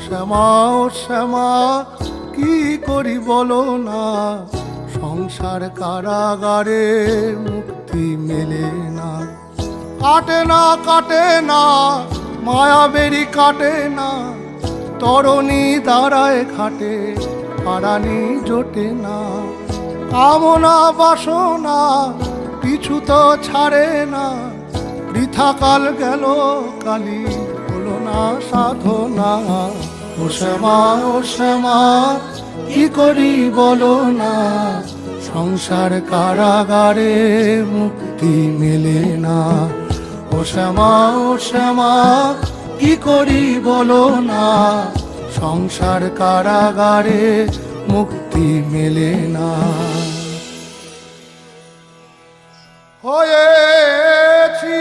শ্যামা ও শ্যামা কি করি বলো না, সংসার কারাগারে মুক্তি মেলে না। কাটে না কাটে না মায়া বেরি কাটে না, তরণী দাঁড়ায় ঘাটে পারানি জোটে না। কামনা বাসনা পিছু তো ছাড়ে না, বৃথা কাল গেল কালি হলো না সাধনা। ও শ্যামা ও শ্যামা কি করি বলো না, সংসার কারাগারে মুক্তি মেলে না। ও শ্যামা ও শ্যামা কি করি বলো না, সংসার কারাগারে মুক্তি মেলে না। হয়েছি